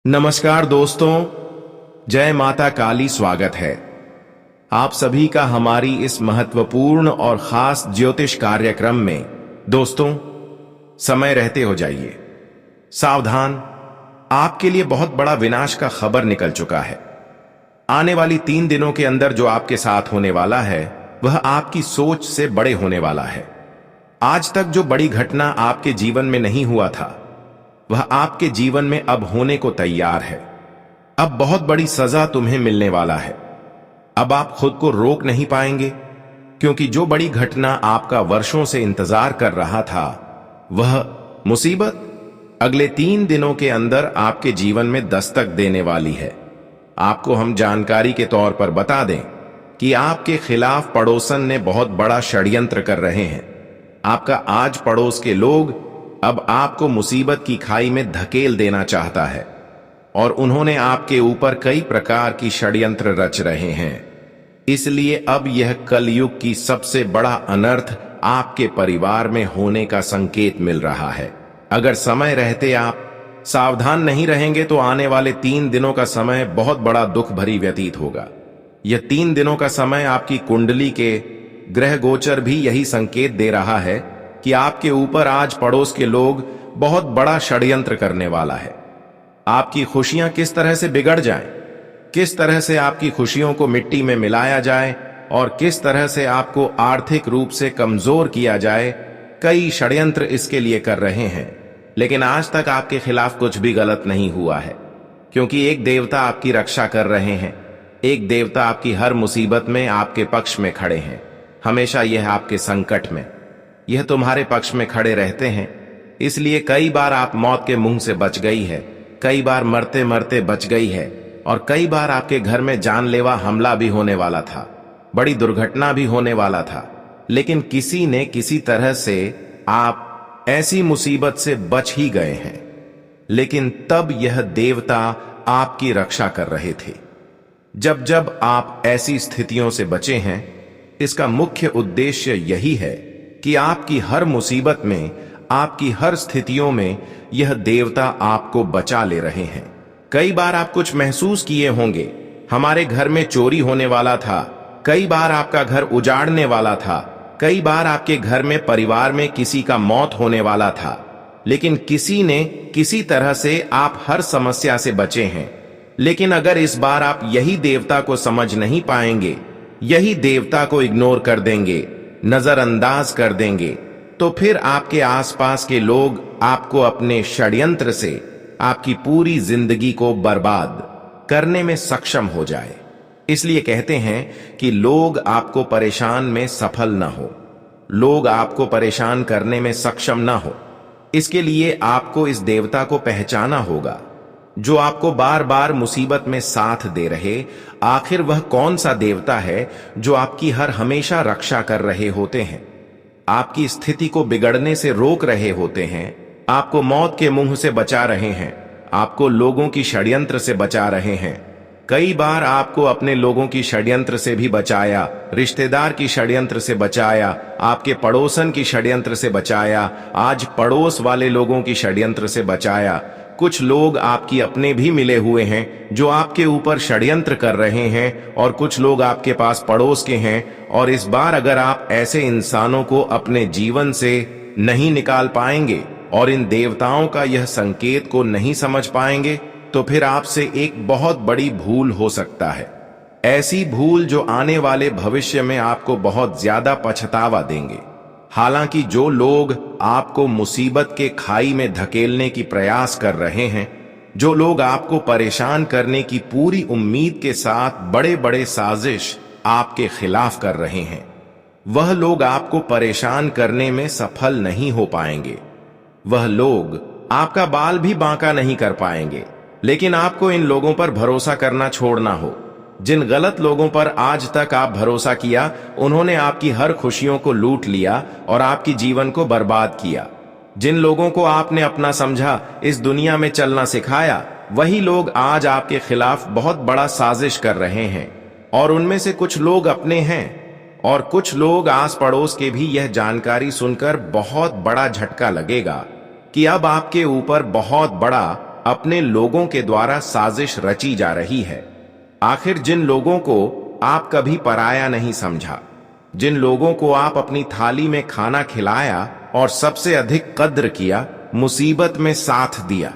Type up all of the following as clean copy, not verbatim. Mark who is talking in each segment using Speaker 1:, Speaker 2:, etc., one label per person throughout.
Speaker 1: नमस्कार दोस्तों, जय माता काली। स्वागत है आप सभी का हमारी इस महत्वपूर्ण और खास ज्योतिष कार्यक्रम में। दोस्तों, समय रहते हो जाइए सावधान। आपके लिए बहुत बड़ा विनाश का खबर निकल चुका है। आने वाली 3 दिनों के अंदर जो आपके साथ होने वाला है वह आपकी सोच से बड़े होने वाला है। आज तक जो बड़ी घटना आपके जीवन में नहीं हुआ था वह आपके जीवन में अब होने को तैयार है। अब बहुत बड़ी सजा तुम्हें मिलने वाला है। अब आप खुद को रोक नहीं पाएंगे, क्योंकि जो बड़ी घटना आपका वर्षों से इंतजार कर रहा था वह मुसीबत अगले 3 दिनों के अंदर आपके जीवन में दस्तक देने वाली है। आपको हम जानकारी के तौर पर बता दें कि आपके खिलाफ पड़ोसन ने बहुत बड़ा षड्यंत्र कर रहे हैं। आपका आज पड़ोस के लोग अब आपको मुसीबत की खाई में धकेल देना चाहता है और उन्होंने आपके ऊपर कई प्रकार की षड्यंत्र रच रहे हैं। इसलिए अब यह कलयुग की सबसे बड़ा अनर्थ आपके परिवार में होने का संकेत मिल रहा है। अगर समय रहते आप सावधान नहीं रहेंगे तो आने वाले 3 दिनों का समय बहुत बड़ा दुख भरी व्यतीत होगा। यह 3 दिनों का समय आपकी कुंडली के ग्रह गोचर भी यही संकेत दे रहा है कि आपके ऊपर आज पड़ोस के लोग बहुत बड़ा षड्यंत्र करने वाला है। आपकी खुशियां किस तरह से बिगड़ जाएं, किस तरह से आपकी खुशियों को मिट्टी में मिलाया जाए और किस तरह से आपको आर्थिक रूप से कमजोर किया जाए, कई षड्यंत्र इसके लिए कर रहे हैं। लेकिन आज तक आपके खिलाफ कुछ भी गलत नहीं हुआ है, क्योंकि एक देवता आपकी रक्षा कर रहे हैं। एक देवता आपकी हर मुसीबत में आपके पक्ष में खड़े हैं। हमेशा यह आपके संकट में यह तुम्हारे पक्ष में खड़े रहते हैं। इसलिए कई बार आप मौत के मुंह से बच गई है, कई बार मरते मरते बच गई है और कई बार आपके घर में जानलेवा हमला भी होने वाला था, बड़ी दुर्घटना भी होने वाला था। लेकिन किसी ने किसी तरह से आप ऐसी मुसीबत से बच ही गए हैं। लेकिन तब यह देवता आपकी रक्षा कर रहे थे। जब जब आप ऐसी स्थितियों से बचे हैं, इसका मुख्य उद्देश्य यही है कि आपकी हर मुसीबत में, आपकी हर स्थितियों में यह देवता आपको बचा ले रहे हैं। कई बार आप कुछ महसूस किए होंगे, हमारे घर में चोरी होने वाला था, कई बार आपका घर उजाड़ने वाला था, कई बार आपके घर में परिवार में किसी का मौत होने वाला था। लेकिन किसी ने किसी तरह से आप हर समस्या से बचे हैं। लेकिन अगर इस बार आप यही देवता को समझ नहीं पाएंगे, यही देवता को इग्नोर कर देंगे, नजरअंदाज कर देंगे, तो फिर आपके आसपास के लोग आपको अपने षड्यंत्र से आपकी पूरी जिंदगी को बर्बाद करने में सक्षम हो जाए। इसलिए कहते हैं कि लोग आपको परेशान में सफल न हो, लोग आपको परेशान करने में सक्षम न हो। इसके लिए आपको इस देवता को पहचाना होगा जो आपको बार बार मुसीबत में साथ दे रहे। आखिर वह कौन सा देवता है जो आपकी हर हमेशा रक्षा कर रहे होते हैं, आपकी स्थिति को बिगड़ने से रोक रहे होते हैं, आपको मौत के मुंह से बचा रहे हैं, आपको लोगों की षड्यंत्र से बचा रहे हैं। कई बार आपको अपने लोगों की षड्यंत्र से भी बचाया, रिश्तेदार की षड्यंत्र से बचाया, आपके पड़ोसन की षड्यंत्र से बचाया, आज पड़ोस वाले लोगों की षड्यंत्र से बचाया। कुछ लोग आपकी अपने भी मिले हुए हैं जो आपके ऊपर षड्यंत्र कर रहे हैं और कुछ लोग आपके पास पड़ोस के हैं। और इस बार अगर आप ऐसे इंसानों को अपने जीवन से नहीं निकाल पाएंगे और इन देवताओं का यह संकेत को नहीं समझ पाएंगे, तो फिर आपसे एक बहुत बड़ी भूल हो सकता है। ऐसी भूल जो आने वाले भविष्य में आपको बहुत ज्यादा पछतावा देंगे। हालांकि जो लोग आपको मुसीबत के खाई में धकेलने की प्रयास कर रहे हैं, जो लोग आपको परेशान करने की पूरी उम्मीद के साथ बड़े बड़े साजिश आपके खिलाफ कर रहे हैं, वह लोग आपको परेशान करने में सफल नहीं हो पाएंगे। वह लोग आपका बाल भी बांका नहीं कर पाएंगे। लेकिन आपको इन लोगों पर भरोसा करना छोड़ना हो। जिन गलत लोगों पर आज तक आप भरोसा किया, उन्होंने आपकी हर खुशियों को लूट लिया और आपकी जीवन को बर्बाद किया। जिन लोगों को आपने अपना समझा, इस दुनिया में चलना सिखाया, वही लोग आज आपके खिलाफ बहुत बड़ा साजिश कर रहे हैं। और उनमें से कुछ लोग अपने हैं और कुछ लोग आस पड़ोस के भी। यह जानकारी सुनकर बहुत बड़ा झटका लगेगा कि अब आपके ऊपर बहुत बड़ा अपने लोगों के द्वारा साजिश रची जा रही है। आखिर जिन लोगों को आप कभी पराया नहीं समझा, जिन लोगों को आप अपनी थाली में खाना खिलाया और सबसे अधिक कद्र किया, मुसीबत में साथ दिया,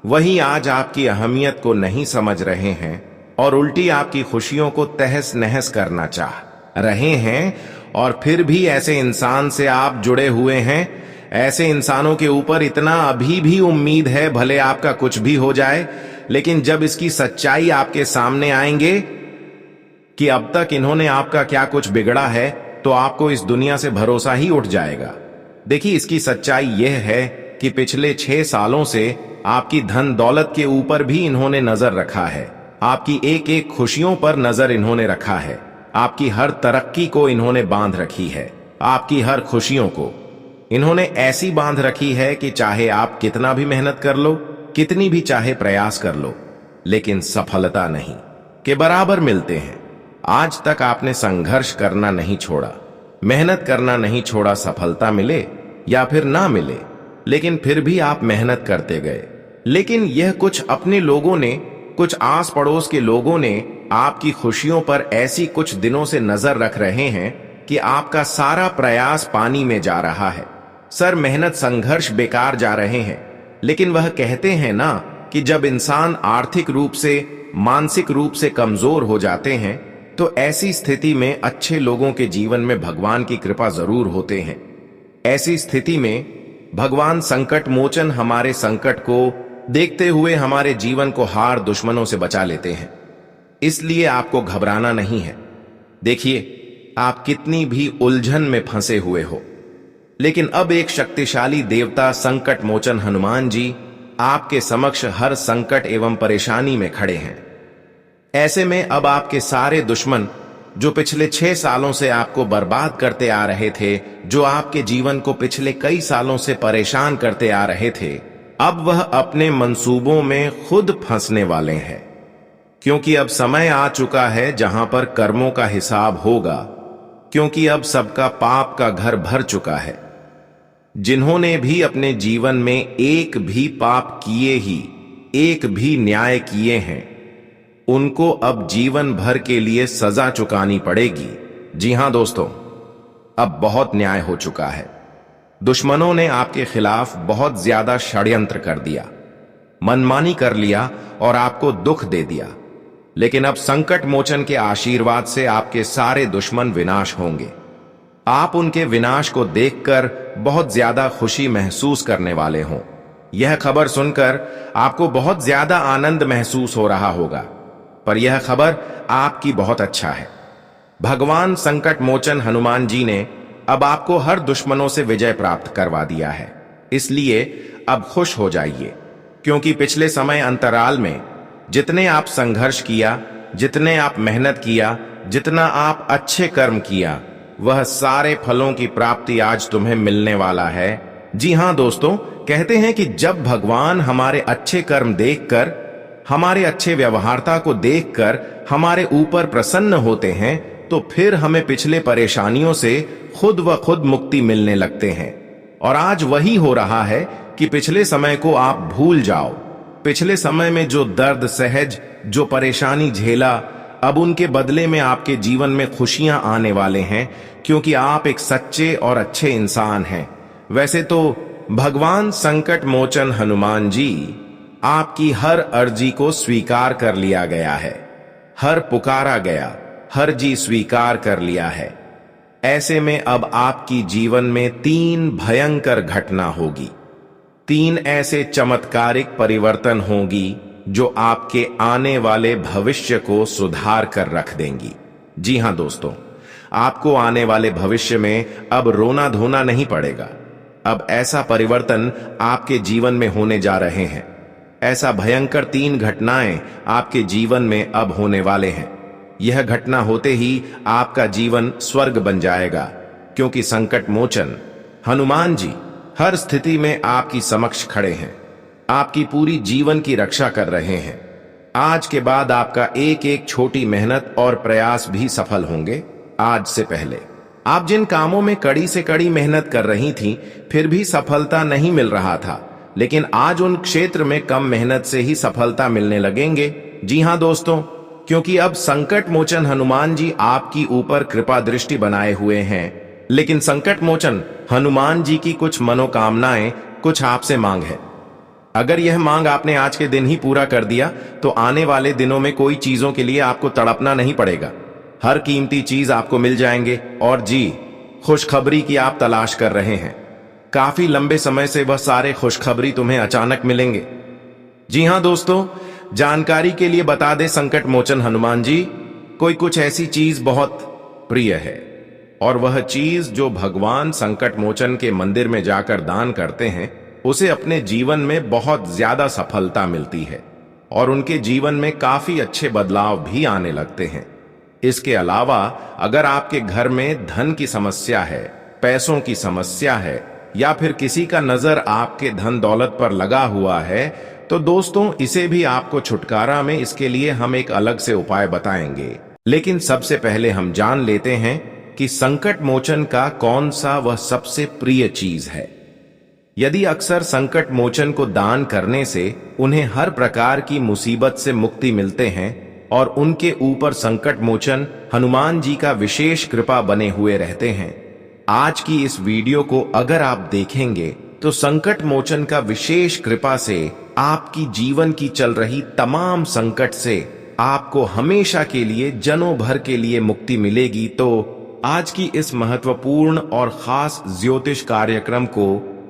Speaker 1: वही आज आपकी अहमियत को नहीं समझ रहे हैं और उल्टी आपकी खुशियों को तहस नहस करना चाह रहे हैं। और फिर भी ऐसे इंसान से आप जुड़े हुए हैं, ऐसे इंसानों के ऊपर इतना अभी भी उम्मीद है, भले आपका कुछ भी हो जाए, लेकिन जब इसकी सच्चाई आपके सामने आएंगे कि अब तक इन्होंने आपका क्या कुछ बिगड़ा है, तो आपको इस दुनिया से भरोसा ही उठ जाएगा। देखिए, इसकी सच्चाई यह है कि पिछले 6 सालों से आपकी धन दौलत के ऊपर भी इन्होंने नजर रखा है, आपकी एक एक खुशियों पर नजर इन्होंने रखा है, आपकी हर तरक्की को इन्होंने बांध रखी है, आपकी हर खुशियों को इन्होंने ऐसी बांध रखी है कि चाहे आप कितना भी मेहनत कर लो, कितनी भी चाहे प्रयास कर लो, लेकिन सफलता नहीं के बराबर मिलते हैं। आज तक आपने संघर्ष करना नहीं छोड़ा, मेहनत करना नहीं छोड़ा, सफलता मिले या फिर ना मिले, लेकिन फिर भी आप मेहनत करते गए। लेकिन यह कुछ अपने लोगों ने, कुछ आस पड़ोस के लोगों ने आपकी खुशियों पर ऐसी कुछ दिनों से नजर रख रहे हैं कि आपका सारा प्रयास पानी में जा रहा है, सर मेहनत संघर्ष बेकार जा रहे हैं। लेकिन वह कहते हैं ना कि जब इंसान आर्थिक रूप से, मानसिक रूप से कमजोर हो जाते हैं, तो ऐसी स्थिति में अच्छे लोगों के जीवन में भगवान की कृपा जरूर होते हैं। ऐसी स्थिति में भगवान संकट मोचन हमारे संकट को देखते हुए हमारे जीवन को हार दुश्मनों से बचा लेते हैं। इसलिए आपको घबराना नहीं है। देखिए, आप कितनी भी उलझन में फंसे हुए हो, लेकिन अब एक शक्तिशाली देवता संकट मोचन हनुमान जी आपके समक्ष हर संकट एवं परेशानी में खड़े हैं। ऐसे में अब आपके सारे दुश्मन जो पिछले 6 सालों से आपको बर्बाद करते आ रहे थे, जो आपके जीवन को पिछले कई सालों से परेशान करते आ रहे थे, अब वह अपने मंसूबों में खुद फंसने वाले हैं। क्योंकि अब समय आ चुका है जहां पर कर्मों का हिसाब होगा, क्योंकि अब सबका पाप का घर भर चुका है। जिन्होंने भी अपने जीवन में एक भी पाप किए ही, एक भी न्याय किए हैं, उनको अब जीवन भर के लिए सजा चुकानी पड़ेगी। जी हां दोस्तों, अब बहुत न्याय हो चुका है। दुश्मनों ने आपके खिलाफ बहुत ज्यादा षड्यंत्र कर दिया, मनमानी कर लिया और आपको दुख दे दिया। लेकिन अब संकट मोचन के आशीर्वाद से आपके सारे दुश्मन विनाश होंगे। आप उनके विनाश को देखकर बहुत ज्यादा खुशी महसूस करने वाले हों। यह खबर सुनकर आपको बहुत ज्यादा आनंद महसूस हो रहा होगा, पर यह खबर आपकी बहुत अच्छा है। भगवान संकट मोचन हनुमान जी ने अब आपको हर दुश्मनों से विजय प्राप्त करवा दिया है। इसलिए अब खुश हो जाइए, क्योंकि पिछले समय अंतराल में जितने आप संघर्ष किया, जितने आप मेहनत किया, जितना आप अच्छे कर्म किया, वह सारे फलों की प्राप्ति आज तुम्हें मिलने वाला है। जी हां दोस्तों, कहते हैं कि जब भगवान हमारे अच्छे कर्म देखकर, हमारे अच्छे व्यवहारता को देखकर हमारे ऊपर प्रसन्न होते हैं, तो फिर हमें पिछले परेशानियों से खुद व खुद मुक्ति मिलने लगते हैं। और आज वही हो रहा है कि पिछले समय को आप भूल जाओ। पिछले समय में जो दर्द सहज, जो परेशानी झेला, अब उनके बदले में आपके जीवन में खुशियां आने वाले हैं, क्योंकि आप एक सच्चे और अच्छे इंसान हैं। वैसे तो भगवान संकट मोचन हनुमान जी आपकी हर अर्जी को स्वीकार कर लिया गया है, हर पुकारा गया हर जी स्वीकार कर लिया है। ऐसे में अब आपकी जीवन में 3 भयंकर घटना होगी, 3 ऐसे चमत्कारिक परिवर्तन होगी जो आपके आने वाले भविष्य को सुधार कर रख देंगी। जी हां दोस्तों, आपको आने वाले भविष्य में अब रोना धोना नहीं पड़ेगा। अब ऐसा परिवर्तन आपके जीवन में होने जा रहे हैं। ऐसा भयंकर 3 घटनाएं आपके जीवन में अब होने वाले हैं। यह घटना होते ही आपका जीवन स्वर्ग बन जाएगा, क्योंकि संकट मोचन हनुमान जी हर स्थिति में आपकी समक्ष खड़े हैं, आपकी पूरी जीवन की रक्षा कर रहे हैं। आज के बाद आपका एक एक छोटी मेहनत और प्रयास भी सफल होंगे। आज से पहले आप जिन कामों में कड़ी से कड़ी मेहनत कर रही थी, फिर भी सफलता नहीं मिल रहा था, लेकिन आज उन क्षेत्र में कम मेहनत से ही सफलता मिलने लगेंगे। जी हां दोस्तों, क्योंकि अब संकट मोचन हनुमान जी आपकी ऊपर कृपा दृष्टि बनाए हुए हैं। लेकिन संकट मोचन हनुमान जी की कुछ मनोकामनाएं, कुछ आपसे मांग है। अगर यह मांग आपने आज के दिन ही पूरा कर दिया तो आने वाले दिनों में कोई चीजों के लिए आपको तड़पना नहीं पड़ेगा। हर कीमती चीज आपको मिल जाएंगे। और जी, खुशखबरी की आप तलाश कर रहे हैं, काफी लंबे समय से वह सारे खुशखबरी तुम्हें अचानक मिलेंगे। जी हां दोस्तों, जानकारी के लिए बता दे संकट मोचन हनुमान जी, कोई कुछ ऐसी चीज बहुत प्रिय है, और वह चीज जो भगवान संकट मोचन के मंदिर में जाकर दान करते हैं, उसे अपने जीवन में बहुत ज्यादा सफलता मिलती है और उनके जीवन में काफी अच्छे बदलाव भी आने लगते हैं। इसके अलावा अगर आपके घर में धन की समस्या है, पैसों की समस्या है, या फिर किसी का नजर आपके धन दौलत पर लगा हुआ है, तो दोस्तों इसे भी आपको छुटकारा में इसके लिए हम एक अलग से उपाय बताएंगे। लेकिन सबसे पहले हम जान लेते हैं कि संकट मोचन का कौन सा वह सबसे प्रिय चीज है। यदि अक्सर संकट मोचन को दान करने से उन्हें हर प्रकार की मुसीबत से मुक्ति मिलते हैं और उनके ऊपर संकट मोचन हनुमान जी का विशेष कृपा बने हुए रहते हैं। आज की इस वीडियो को अगर आप देखेंगे तो संकट मोचन का विशेष कृपा से आपकी जीवन की चल रही तमाम संकट से आपको हमेशा के लिए, जनों भर के लिए मुक्ति मिलेगी। तो आज की इस महत्वपूर्ण और खास ज्योतिष कार्यक्रम को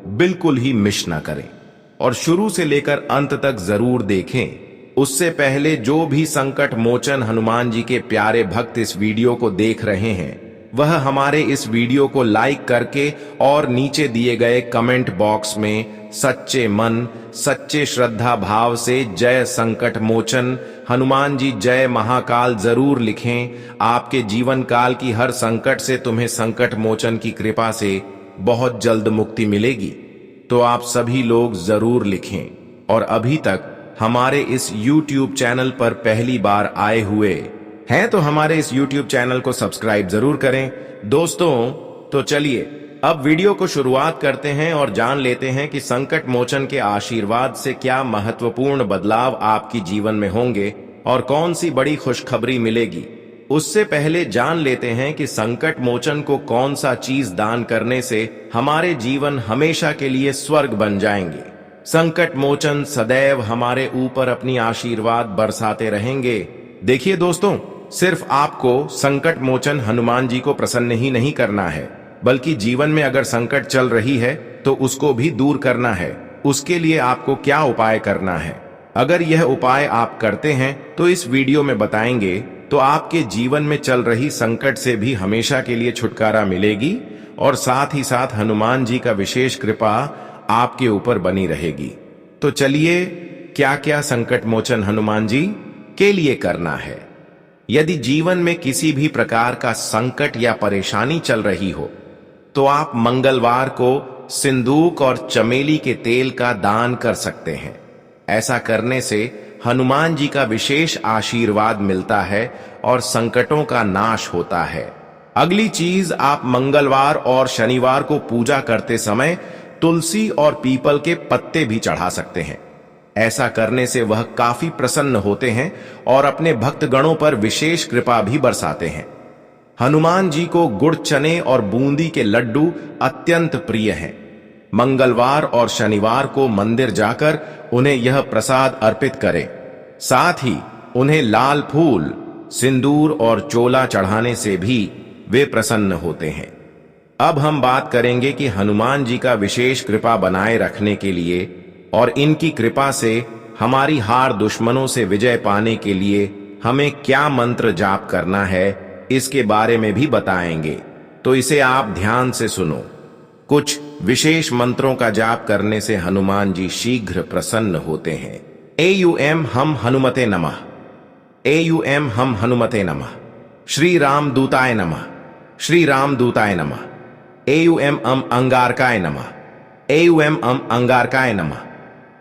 Speaker 1: बिल्कुल ही मिस न करें और शुरू से लेकर अंत तक जरूर देखें। उससे पहले जो भी संकट मोचन हनुमान जी के प्यारे भक्त इस वीडियो को देख रहे हैं, वह हमारे इस वीडियो को लाइक करके और नीचे दिए गए कमेंट बॉक्स में सच्चे मन, सच्चे श्रद्धा भाव से जय संकट मोचन हनुमान जी जय महाकाल जरूर लिखें। आपके जीवन काल की हर संकट से तुम्हें संकट मोचन की कृपा से बहुत जल्द मुक्ति मिलेगी। तो आप सभी लोग जरूर लिखें और अभी तक हमारे इस YouTube चैनल पर पहली बार आए हुए हैं तो हमारे इस YouTube चैनल को सब्सक्राइब जरूर करें। दोस्तों तो चलिए अब वीडियो को शुरुआत करते हैं और जान लेते हैं कि संकट मोचन के आशीर्वाद से क्या महत्वपूर्ण बदलाव आपकी जीवन में होंगे और कौन सी बड़ी खुशखबरी मिलेगी। उससे पहले जान लेते हैं कि संकट मोचन को कौन सा चीज दान करने से हमारे जीवन हमेशा के लिए स्वर्ग बन जाएंगे। संकट मोचन सदैव हमारे ऊपर अपनी आशीर्वाद बरसाते रहेंगे। देखिए दोस्तों, सिर्फ आपको संकट मोचन हनुमान जी को प्रसन्न ही नहीं करना है, बल्कि जीवन में अगर संकट चल रही है तो उसको भी दूर करना है। उसके लिए आपको क्या उपाय करना है, अगर यह उपाय आप करते हैं तो इस वीडियो में बताएंगे, तो आपके जीवन में चल रही संकट से भी हमेशा के लिए छुटकारा मिलेगी और साथ ही साथ हनुमान जी का विशेष कृपा आपके ऊपर बनी रहेगी। तो चलिए, क्या क्या संकट मोचन हनुमान जी के लिए करना है। यदि जीवन में किसी भी प्रकार का संकट या परेशानी चल रही हो तो आप मंगलवार को सिंदूक और चमेली के तेल का दान कर सकते हैं। ऐसा करने से हनुमान जी का विशेष आशीर्वाद मिलता है और संकटों का नाश होता है। अगली चीज, आप मंगलवार और शनिवार को पूजा करते समय तुलसी और पीपल के पत्ते भी चढ़ा सकते हैं। ऐसा करने से वह काफी प्रसन्न होते हैं और अपने भक्तगणों पर विशेष कृपा भी बरसाते हैं। हनुमान जी को गुड़, चने और बूंदी के लड्डू अत्यंत प्रिय हैं। मंगलवार और शनिवार को मंदिर जाकर उन्हें यह प्रसाद अर्पित करें। साथ ही उन्हें लाल फूल, सिंदूर और चोला चढ़ाने से भी वे प्रसन्न होते हैं। अब हम बात करेंगे कि हनुमान जी का विशेष कृपा बनाए रखने के लिए और इनकी कृपा से हमारी हार दुश्मनों से विजय पाने के लिए हमें क्या मंत्र जाप करना है, इसके बारे में भी बताएंगे। तो इसे आप ध्यान से सुनो। कुछ विशेष मंत्रों का जाप करने से हनुमान जी शीघ्र प्रसन्न होते हैं। एयूएम हम हनुमते नमः, एयूएम हम हनुमते नमः, श्री राम दूताय नमः, श्री राम दूताय नमः, एयूएम अंगारकाय नमः, एयूएम अंगारकाय नमः।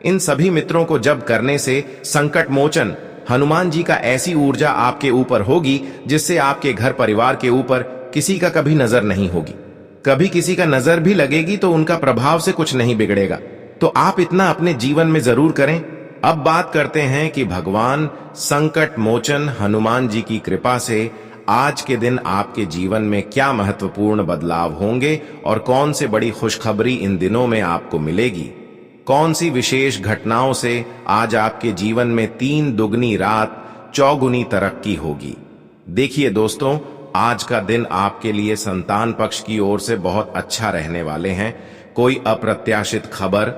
Speaker 1: इन सभी मित्रों को जप करने से संकट मोचन हनुमान जी का ऐसी ऊर्जा आपके ऊपर होगी जिससे आपके घर परिवार के ऊपर किसी का कभी नजर नहीं होगी। कभी किसी का नजर भी लगेगी तो उनका प्रभाव से कुछ नहीं बिगड़ेगा। तो आप इतना अपने जीवन में जरूर करें। अब बात करते हैं कि भगवान संकट मोचन हनुमान जी की कृपा से आज के दिन आपके जीवन में क्या महत्वपूर्ण बदलाव होंगे और कौन से बड़ी खुशखबरी इन दिनों में आपको मिलेगी। कौन सी विशेष घटनाओं से आज आपके जीवन में 3 दुगनी रात चौगुनी तरक्की होगी। देखिए दोस्तों, आज का दिन आपके लिए संतान पक्ष की ओर से बहुत अच्छा रहने वाले हैं। कोई अप्रत्याशित खबर,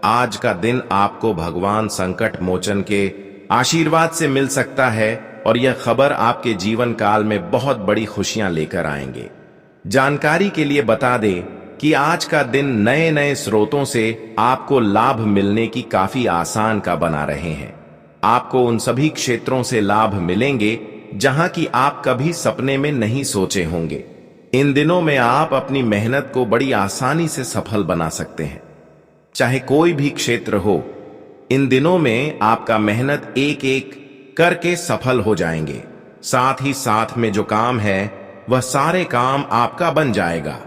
Speaker 1: आज का दिन आपको भगवान संकट मोचन के आशीर्वाद से मिल सकता है और यह खबर आपके जीवन काल में बहुत बड़ी खुशियां लेकर आएंगे। जानकारी के लिए बता दें कि आज का दिन नए नए स्रोतों से आपको लाभ मिलने की काफी आसान का बना रहे हैं। आपको उन सभी क्षेत्रों से लाभ मिलेंगे जहां की आप कभी सपने में नहीं सोचे होंगे। इन दिनों में आप अपनी मेहनत को बड़ी आसानी से सफल बना सकते हैं, चाहे कोई भी क्षेत्र हो। इन दिनों में आपका मेहनत एक एक करके सफल हो जाएंगे। साथ ही साथ में जो काम है वह सारे काम आपका बन जाएगा।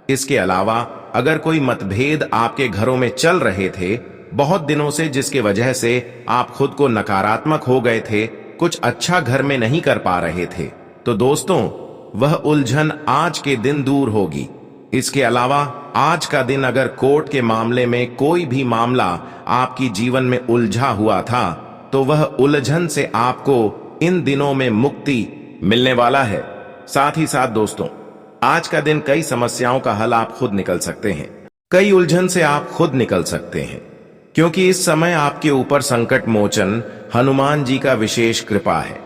Speaker 1: इसके अलावा अगर कोई मतभेद आपके घरों में चल रहे थे बहुत दिनों से, जिसके वजह से आप खुद को नकारात्मक हो गए थे, कुछ अच्छा घर में नहीं कर पा रहे थे, तो दोस्तों वह उलझन आज के दिन दूर होगी। इसके अलावा आज का दिन अगर कोर्ट के मामले में कोई भी मामला आपकी जीवन में उलझा हुआ था तो वह उलझन से आपको इन दिनों में मुक्ति मिलने वाला है। साथ ही साथ दोस्तों, आज का दिन कई समस्याओं का हल आप खुद निकल सकते हैं। कई उलझन से आप खुद निकल सकते हैं, क्योंकि इस समय आपके ऊपर संकट मोचन हनुमान जी का विशेष कृपा है।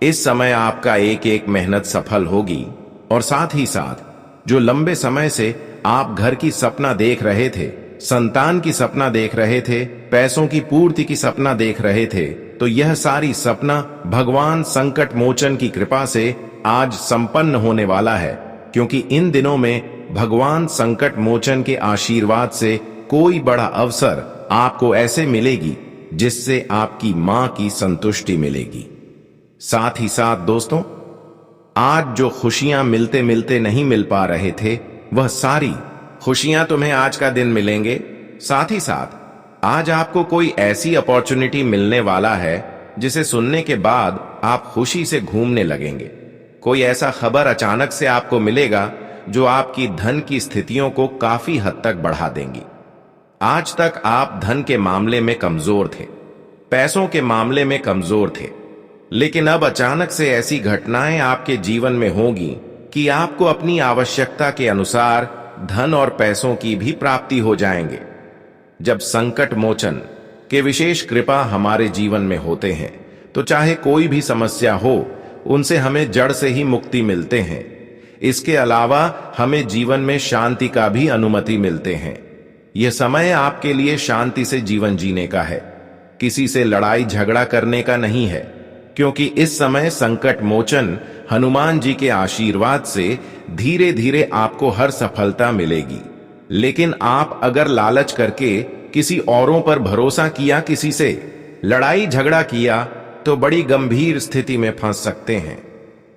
Speaker 1: इस समय आपका एक एक मेहनत सफल होगी और साथ ही साथ जो लंबे समय से आप घर की सपना देख रहे थे, संतान की सपना देख रहे थे, पैसों की पूर्ति की सपना देख रहे थे, तो यह सारी सपना भगवान संकट मोचन की कृपा से आज संपन्न होने वाला है। क्योंकि इन दिनों में भगवान संकट मोचन के आशीर्वाद से कोई बड़ा अवसर आपको ऐसे मिलेगी जिससे आपकी मां की संतुष्टि मिलेगी। साथ ही साथ दोस्तों, आज जो खुशियां मिलते मिलते नहीं मिल पा रहे थे वह सारी खुशियां तुम्हें आज का दिन मिलेंगे। साथ ही साथ आज आपको कोई ऐसी अपॉर्चुनिटी मिलने वाला है जिसे सुनने के बाद आप खुशी से घूमने लगेंगे। कोई ऐसा खबर अचानक से आपको मिलेगा जो आपकी धन की स्थितियों को काफी हद तक बढ़ा देंगी। आज तक आप धन के मामले में कमजोर थे, पैसों के मामले में कमजोर थे, लेकिन अब अचानक से ऐसी घटनाएं आपके जीवन में होगी कि आपको अपनी आवश्यकता के अनुसार धन और पैसों की भी प्राप्ति हो जाएंगे। जब संकट मोचन के विशेष कृपा हमारे जीवन में होते हैं तो चाहे कोई भी समस्या हो उनसे हमें जड़ से ही मुक्ति मिलते हैं। इसके अलावा हमें जीवन में शांति का भी अनुमति मिलते हैं। यह समय आपके लिए शांति से जीवन जीने का है, किसी से लड़ाई झगड़ा करने का नहीं है, क्योंकि इस समय संकट मोचन हनुमान जी के आशीर्वाद से धीरे धीरे आपको हर सफलता मिलेगी। लेकिन आप अगर लालच करके किसी औरों पर भरोसा किया, किसी से लड़ाई झगड़ा किया, तो बड़ी गंभीर स्थिति में फंस सकते हैं।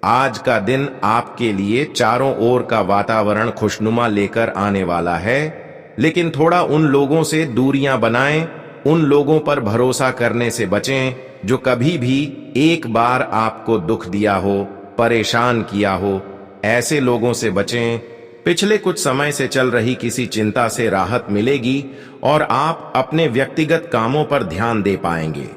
Speaker 1: आज का दिन आपके लिए चारों ओर का वातावरण खुशनुमा लेकर आने वाला है, लेकिन थोड़ा उन लोगों से दूरियां बनाएं, उन लोगों पर भरोसा करने से बचें जो कभी भी एक बार आपको दुख दिया हो, परेशान किया हो। ऐसे लोगों से बचें। पिछले कुछ समय से चल रही किसी चिंता से राहत मिलेगी और आप अपने व्यक्तिगत कामों पर ध्यान दे पाएंगे।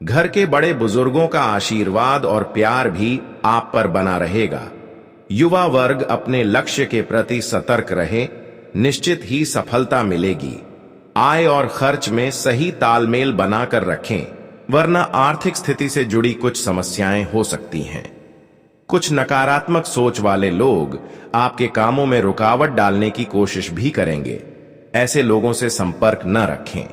Speaker 1: घर के बड़े बुजुर्गों का आशीर्वाद और प्यार भी आप पर बना रहेगा। युवा वर्ग अपने लक्ष्य के प्रति सतर्क रहे, निश्चित ही सफलता मिलेगी। आय और खर्च में सही तालमेल बनाकर रखें, वरना आर्थिक स्थिति से जुड़ी कुछ समस्याएं हो सकती हैं। कुछ नकारात्मक सोच वाले लोग आपके कामों में रुकावट डालने की कोशिश भी करेंगे। ऐसे लोगों से संपर्क न रखें।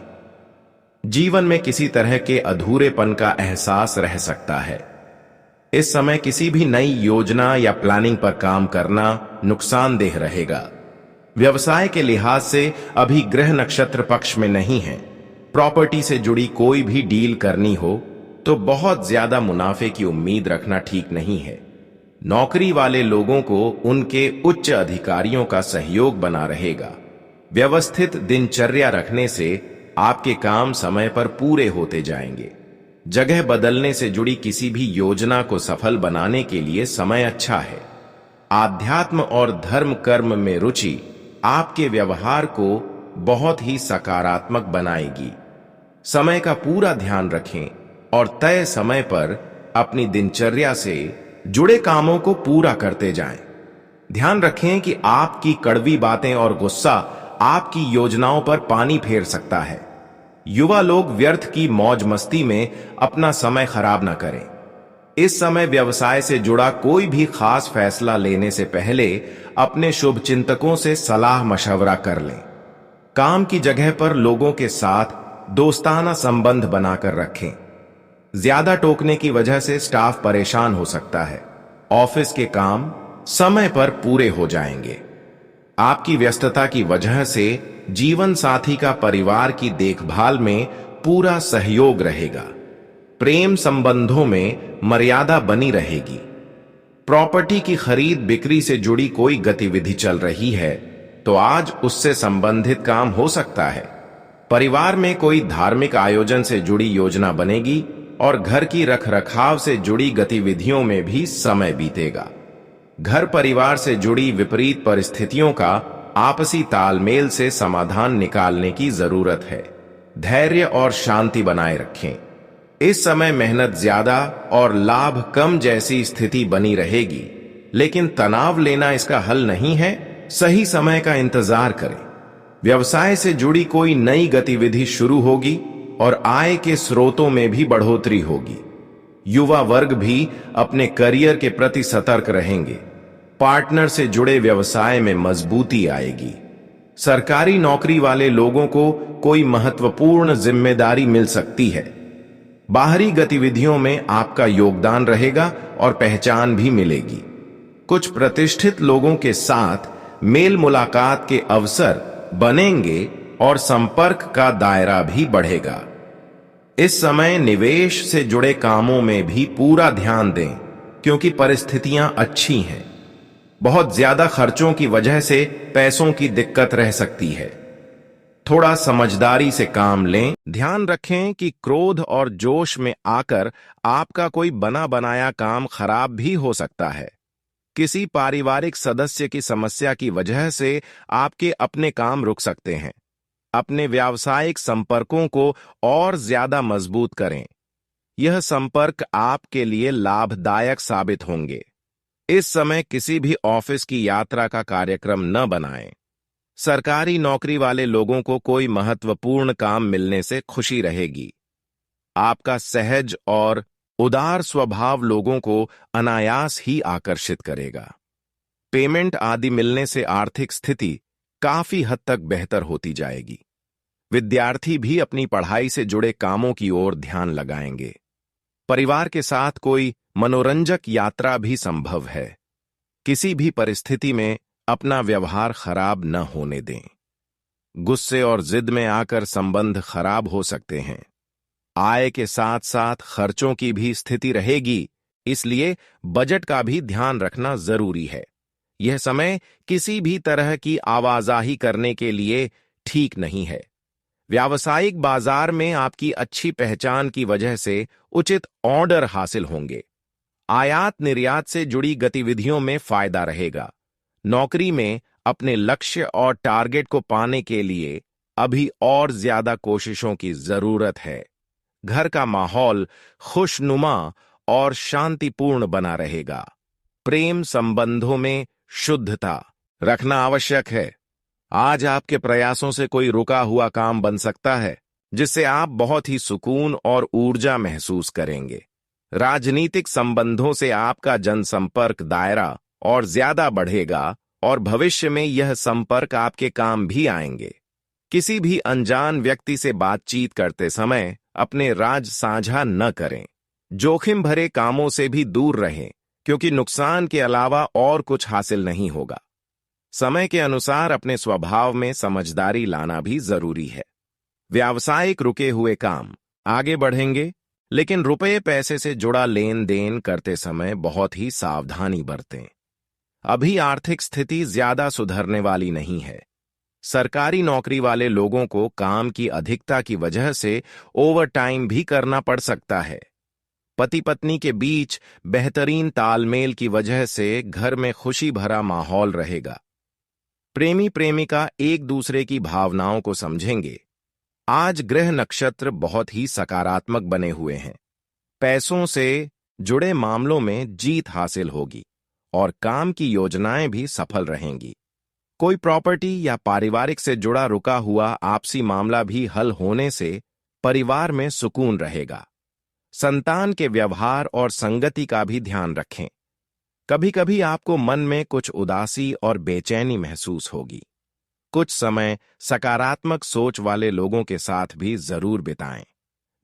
Speaker 1: जीवन में किसी तरह के अधूरेपन का एहसास रह सकता है। इस समय किसी भी नई योजना या प्लानिंग पर काम करना नुकसानदेह रहेगा। व्यवसाय के लिहाज से अभी ग्रह नक्षत्र पक्ष में नहीं है। प्रॉपर्टी से जुड़ी कोई भी डील करनी हो तो बहुत ज्यादा मुनाफे की उम्मीद रखना ठीक नहीं है। नौकरी वाले लोगों को उनके उच्च अधिकारियों का सहयोग बना रहेगा। व्यवस्थित दिनचर्या रखने से आपके काम समय पर पूरे होते जाएंगे। जगह बदलने से जुड़ी किसी भी योजना को सफल बनाने के लिए समय अच्छा है। आध्यात्म और धर्म कर्म में रुचि आपके व्यवहार को बहुत ही सकारात्मक बनाएगी। समय का पूरा ध्यान रखें और तय समय पर अपनी दिनचर्या से जुड़े कामों को पूरा करते जाएं। ध्यान रखें कि आपकी कड़वी बातें और गुस्सा आपकी योजनाओं पर पानी फेर सकता है। युवा लोग व्यर्थ की मौज मस्ती में अपना समय खराब ना करें। इस समय व्यवसाय से जुड़ा कोई भी खास फैसला लेने से पहले अपने शुभ चिंतकों से सलाह मशवरा कर लें। काम की जगह पर लोगों के साथ दोस्ताना संबंध बनाकर रखें। ज्यादा टोकने की वजह से स्टाफ परेशान हो सकता है। ऑफिस के काम समय पर पूरे हो जाएंगे। आपकी व्यस्तता की वजह से जीवन साथी का परिवार की देखभाल में पूरा सहयोग रहेगा। प्रेम संबंधों में मर्यादा बनी रहेगी। प्रॉपर्टी की खरीद बिक्री से जुड़ी कोई गतिविधि चल रही है तो आज उससे संबंधित काम हो सकता है। परिवार में कोई धार्मिक आयोजन से जुड़ी योजना बनेगी और घर की रखरखाव से जुड़ी गतिविधियों में भी समय बीतेगा। घर परिवार से जुड़ी विपरीत परिस्थितियों का आपसी तालमेल से समाधान निकालने की जरूरत है। धैर्य और शांति बनाए रखें। इस समय मेहनत ज्यादा और लाभ कम जैसी स्थिति बनी रहेगी, लेकिन तनाव लेना इसका हल नहीं है। सही समय का इंतजार करें। व्यवसाय से जुड़ी कोई नई गतिविधि शुरू होगी और आय के स्रोतों में भी बढ़ोतरी होगी। युवा वर्ग भी अपने करियर के प्रति सतर्क रहेंगे। पार्टनर से जुड़े व्यवसाय में मजबूती आएगी। सरकारी नौकरी वाले लोगों को कोई महत्वपूर्ण जिम्मेदारी मिल सकती है। बाहरी गतिविधियों में आपका योगदान रहेगा और पहचान भी मिलेगी। कुछ प्रतिष्ठित लोगों के साथ मेल मुलाकात के अवसर बनेंगे और संपर्क का दायरा भी बढ़ेगा। इस समय निवेश से जुड़े कामों में भी पूरा ध्यान दें, क्योंकि परिस्थितियां अच्छी हैं। बहुत ज्यादा खर्चों की वजह से पैसों की दिक्कत रह सकती है। थोड़ा समझदारी से काम लें। ध्यान रखें कि क्रोध और जोश में आकर आपका कोई बना बनाया काम खराब भी हो सकता है। किसी पारिवारिक सदस्य की समस्या की वजह से आपके अपने काम रुक सकते हैं। अपने व्यावसायिक संपर्कों को और ज्यादा मजबूत करें। यह संपर्क आपके लिए लाभदायक साबित होंगे। इस समय किसी भी ऑफिस की यात्रा का कार्यक्रम न बनाएं। सरकारी नौकरी वाले लोगों को कोई महत्वपूर्ण काम मिलने से खुशी रहेगी। आपका सहज और उदार स्वभाव लोगों को अनायास ही आकर्षित करेगा। पेमेंट आदि मिलने से आर्थिक स्थिति काफी हद तक बेहतर होती जाएगी। विद्यार्थी भी अपनी पढ़ाई से जुड़े कामों की ओर ध्यान लगाएंगे। परिवार के साथ कोई मनोरंजक यात्रा भी संभव है। किसी भी परिस्थिति में अपना व्यवहार खराब न होने दें। गुस्से और जिद में आकर संबंध खराब हो सकते हैं। आय के साथ साथ खर्चों की भी स्थिति रहेगी, इसलिए बजट का भी ध्यान रखना जरूरी है। यह समय किसी भी तरह की आवाजाही करने के लिए ठीक नहीं है। व्यावसायिक बाजार में आपकी अच्छी पहचान की वजह से उचित ऑर्डर हासिल होंगे। आयात निर्यात से जुड़ी गतिविधियों में फायदा रहेगा। नौकरी में अपने लक्ष्य और टारगेट को पाने के लिए अभी और ज्यादा कोशिशों की जरूरत है। घर का माहौल खुशनुमा और शांतिपूर्ण बना रहेगा। प्रेम संबंधों में शुद्धता रखना आवश्यक है। आज आपके प्रयासों से कोई रुका हुआ काम बन सकता है, जिससे आप बहुत ही सुकून और ऊर्जा महसूस करेंगे। राजनीतिक संबंधों से आपका जनसंपर्क दायरा और ज्यादा बढ़ेगा और भविष्य में यह संपर्क आपके काम भी आएंगे। किसी भी अनजान व्यक्ति से बातचीत करते समय अपने राज साझा न करें। जोखिम भरे कामों से भी दूर रहें, क्योंकि नुकसान के अलावा और कुछ हासिल नहीं होगा। समय के अनुसार अपने स्वभाव में समझदारी लाना भी जरूरी है। व्यावसायिक रुके हुए काम आगे बढ़ेंगे, लेकिन रुपये पैसे से जुड़ा लेन देन करते समय बहुत ही सावधानी बरतें। अभी आर्थिक स्थिति ज्यादा सुधरने वाली नहीं है। सरकारी नौकरी वाले लोगों को काम की अधिकता की वजह से ओवर टाइम भी करना पड़ सकता है। पति पत्नी के बीच बेहतरीन तालमेल की वजह से घर में खुशी भरा माहौल रहेगा। प्रेमी प्रेमिका एक दूसरे की भावनाओं को समझेंगे। आज ग्रह नक्षत्र बहुत ही सकारात्मक बने हुए हैं। पैसों से जुड़े मामलों में जीत हासिल होगी और काम की योजनाएं भी सफल रहेंगी। कोई प्रॉपर्टी या पारिवारिक से जुड़ा रुका हुआ आपसी मामला भी हल होने से परिवार में सुकून रहेगा। संतान के व्यवहार और संगति का भी ध्यान रखें। कभी कभी आपको मन में कुछ उदासी और बेचैनी महसूस होगी। कुछ समय सकारात्मक सोच वाले लोगों के साथ भी जरूर बिताएं।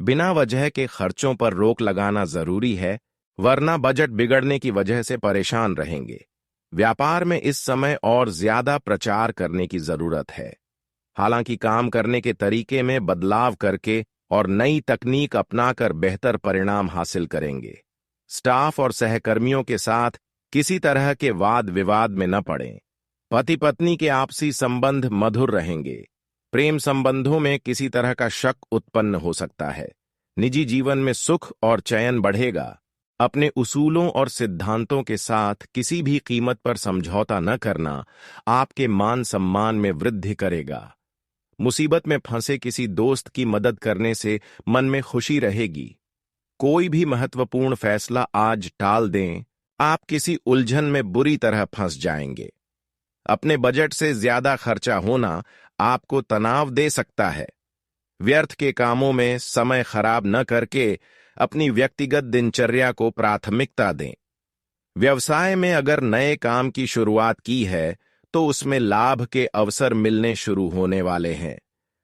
Speaker 1: बिना वजह के खर्चों पर रोक लगाना जरूरी है, वरना बजट बिगड़ने की वजह से परेशान रहेंगे। व्यापार में इस समय और ज्यादा प्रचार करने की जरूरत है। हालांकि काम करने के तरीके में बदलाव करके और नई तकनीक अपनाकर बेहतर परिणाम हासिल करेंगे। स्टाफ और सहकर्मियों के साथ किसी तरह के वाद विवाद में न पड़ें। पति पत्नी के आपसी संबंध मधुर रहेंगे। प्रेम संबंधों में किसी तरह का शक उत्पन्न हो सकता है। निजी जीवन में सुख और चयन बढ़ेगा। अपने उसूलों और सिद्धांतों के साथ किसी भी कीमत पर समझौता न करना आपके मान सम्मान में वृद्धि करेगा। मुसीबत में फंसे किसी दोस्त की मदद करने से मन में खुशी रहेगी। कोई भी महत्वपूर्ण फैसला आज टाल दें, आप किसी उलझन में बुरी तरह फंस जाएंगे। अपने बजट से ज्यादा खर्चा होना आपको तनाव दे सकता है। व्यर्थ के कामों में समय खराब न करके अपनी व्यक्तिगत दिनचर्या को प्राथमिकता दें। व्यवसाय में अगर नए काम की शुरुआत की है तो उसमें लाभ के अवसर मिलने शुरू होने वाले हैं,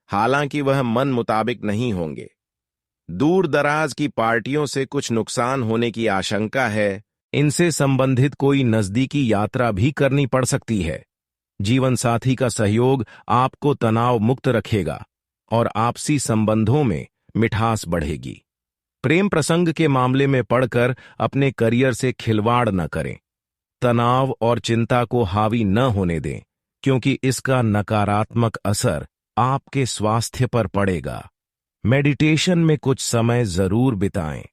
Speaker 1: हालांकि वह मन मुताबिक नहीं होंगे। दूर दराज की पार्टियों से कुछ नुकसान होने की आशंका है। इनसे संबंधित कोई नजदीकी यात्रा भी करनी पड़ सकती है। जीवन साथी का सहयोग आपको तनाव मुक्त रखेगा और आपसी संबंधों में मिठास बढ़ेगी। प्रेम प्रसंग के मामले में पड़कर अपने करियर से खिलवाड़ न करें। तनाव और चिंता को हावी न होने दें, क्योंकि इसका नकारात्मक असर आपके स्वास्थ्य पर पड़ेगा। मेडिटेशन में कुछ समय जरूर बिताएं।